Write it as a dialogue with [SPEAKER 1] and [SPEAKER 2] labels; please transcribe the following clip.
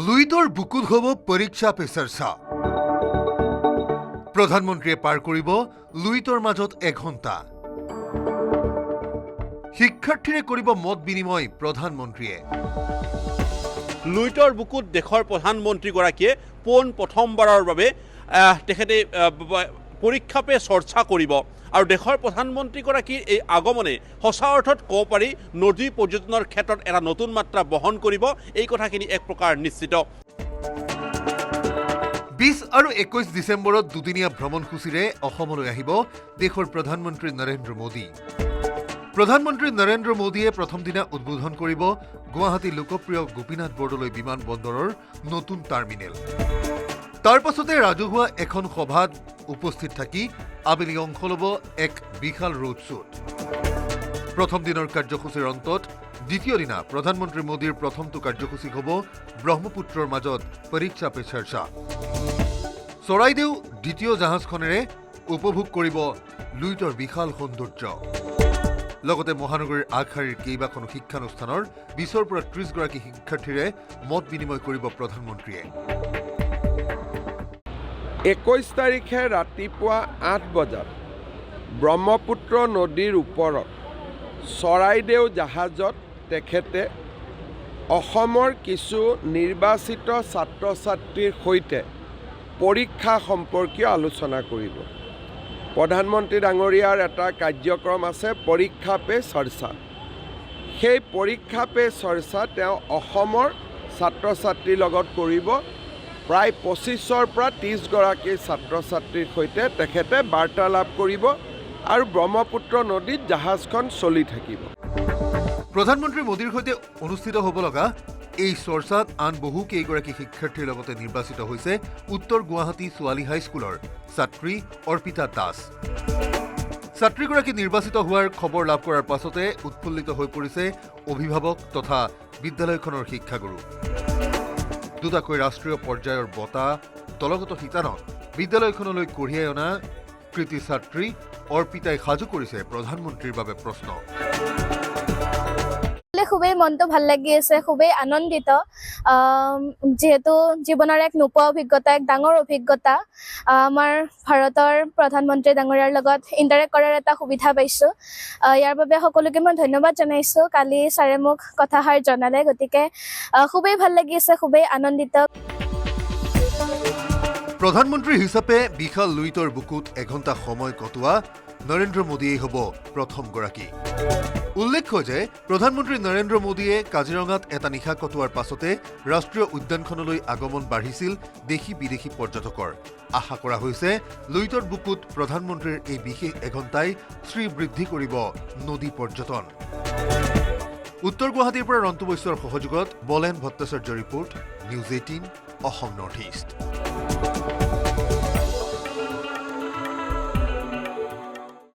[SPEAKER 1] লুইতৰ বুকুত হ'ব পৰীক্ষা পে চৰ্চা। প্ৰধানমন্ত্ৰীয়ে পাৰ কৰিব লুইতৰ মাজত এঘণ্টা। শিক্ষাৰ্থীৰে কৰিব মত বিনিময় প্ৰধানমন্ত্ৰীয়ে।
[SPEAKER 2] লুইতৰ বুকুত দেশৰ প্ৰধানমন্ত্ৰীগৰাকীয়ে প্ৰথমবাৰৰ বাবে তেখেতে পৰীক্ষা পে চৰ্চা কৰিব আৰু দেশৰ প্ৰধানমন্ত্ৰীগৰাকীৰ এই আগমনে সঁচা অৰ্থত ক'ব পাৰি নদী পৰ্যটনৰ ক্ষেত্ৰত এটা নতুন মাত্ৰা বহন কৰিব। এই কথাখিনি এক প্ৰকাৰ নিশ্চিত।
[SPEAKER 1] 20 আৰু 21 ডিচেম্বৰত দুদিনীয়া ভ্ৰমণসূচীৰে অসমলৈ আহিব দেশৰ প্ৰধানমন্ত্ৰী নৰেন্দ্ৰ মোদী। প্ৰধানমন্ত্ৰী নৰেন্দ্ৰ মোদীয়ে প্ৰথম দিনা উদ্বোধন কৰিব গুৱাহাটী লোকপ্ৰিয় গোপীনাথ বৰদলৈ বিমান বন্দৰৰ নতুন টাৰ্মিনেল। তাৰ পাছতে ৰাজহুৱা এখন সভাত উপস্থিত থাকি আবেলি অংশ ল'ব এক বিশাল ৰোড শ্ব'ত। প্ৰথম দিনৰ কাৰ্যসূচীৰ অন্তত দ্বিতীয় দিনা প্ৰধানমন্ত্ৰী মোদীৰ প্ৰথমটো কাৰ্যসূচী হ'ব ব্ৰহ্মপুত্ৰৰ মাজত পৰীক্ষা পে চৰ্চা। চৰাইদেউ দ্বিতীয় জাহাজখনেৰে উপভোগ কৰিব লুইতৰ বিশাল সৌন্দৰ্য। লগতে মহানগৰীৰ আগশাৰীৰ কেইবাখনো শিক্ষানুষ্ঠানৰ 20ৰ পৰা 30 গৰাকী শিক্ষাৰ্থীৰে মত বিনিময় কৰিব প্ৰধানমন্ত্ৰীয়ে।
[SPEAKER 3] 21 তাৰিখে ৰাতিপুৱা 8 বজাত ব্ৰহ্মপুত্ৰ নদীৰ ওপৰত চৰাইদেউ জাহাজত তেখেতে অসমৰ কিছু নিৰ্বাচিত ছাত্ৰ ছাত্ৰীৰ সৈতে পৰীক্ষা সম্পৰ্কীয় আলোচনা কৰিব। প্ৰধানমন্ত্ৰী ডাঙৰীয়াৰ এটা কাৰ্যক্ৰম আছে পৰীক্ষা পে চৰ্চা। সেই পৰীক্ষা পে চৰ্চা তেওঁ অসমৰ ছাত্ৰ ছাত্ৰীৰ লগত কৰিব। প্ৰায় 25ৰ পৰা 30 গৰাকী ছাত্ৰ ছাত্ৰীৰ সৈতে তেখেতে বাৰ্তালাপ কৰিব আৰু ব্ৰহ্মপুত্ৰ নদীত জাহাজখন চলি থাকিব।
[SPEAKER 1] প্ৰধানমন্ত্ৰী মোদীৰ সৈতে অনুষ্ঠিত হ'ব লগা এই চৰ্চাত আন বহু কেইগৰাকী শিক্ষাৰ্থীৰ লগতে নিৰ্বাচিত হৈছে উত্তৰ গুৱাহাটী ছোৱালী হাইস্কুলৰ ছাত্ৰী অৰ্পিতা দাস। ছাত্ৰীগৰাকী নিৰ্বাচিত হোৱাৰ খবৰ লাভ কৰাৰ পাছতে উৎফুল্লিত হৈ পৰিছে অভিভাৱক তথা বিদ্যালয়খনৰ শিক্ষাগুৰু। দুটাকৈ ৰাষ্ট্ৰীয় পৰ্যায়ৰ বঁটা দলগত শিতানত বিদ্যালয়খনলৈ কঢ়িয়াই অনা কৃতি ছাত্ৰী অৰ্পিতাই সাজু কৰিছে প্ৰধানমন্ত্ৰীৰ বাবে প্ৰশ্ন।
[SPEAKER 4] খুবেই মনটো ভাল লাগি আছে, খুবেই আনন্দিত। যেহেতু জীৱনৰ এক নোপোৱা অভিজ্ঞতা, এক ডাঙৰ অভিজ্ঞতা। আমাৰ ভাৰতৰ প্ৰধানমন্ত্ৰী ডাঙৰীয়াৰ লগত ইণ্টাৰেক্ট কৰাৰ এটা সুবিধা পাইছোঁ। ইয়াৰ বাবে সকলোকে মই ধন্যবাদ জনাইছোঁ। কালি ছাৰে মোক কথাষাৰ জনালে, গতিকে খুবেই ভাল লাগি আছে, খুবেই আনন্দিত।
[SPEAKER 1] প্ৰধানমন্ত্ৰী হিচাপে বিশাল লুইতৰ বুকুত এঘণ্টা সময় কটোৱা নৰেন্দ্ৰ মোদীয়েই হ'ব প্ৰথমগৰাকী। উল্লেখ্য যে প্ৰধানমন্ত্ৰী নৰেন্দ্ৰ মোদীয়ে কাজিৰঙাত এটা নিশা কটোৱাৰ পাছতে ৰাষ্ট্ৰীয় উদ্যানখনলৈ আগমন বাঢ়িছিল দেশী বিদেশী পৰ্যটকৰ। আশা কৰা হৈছে লুইতৰ বুকুত প্ৰধানমন্ত্ৰীৰ এই বিশেষ এঘণ্টাই শ্ৰীবৃদ্ধি কৰিব নদী পৰ্যটন। উত্তৰ গুৱাহাটীৰ পৰা ৰন্তু বৈশ্যৰ সহযোগত বলেন Bhattacharya report, news 18 Assam north east.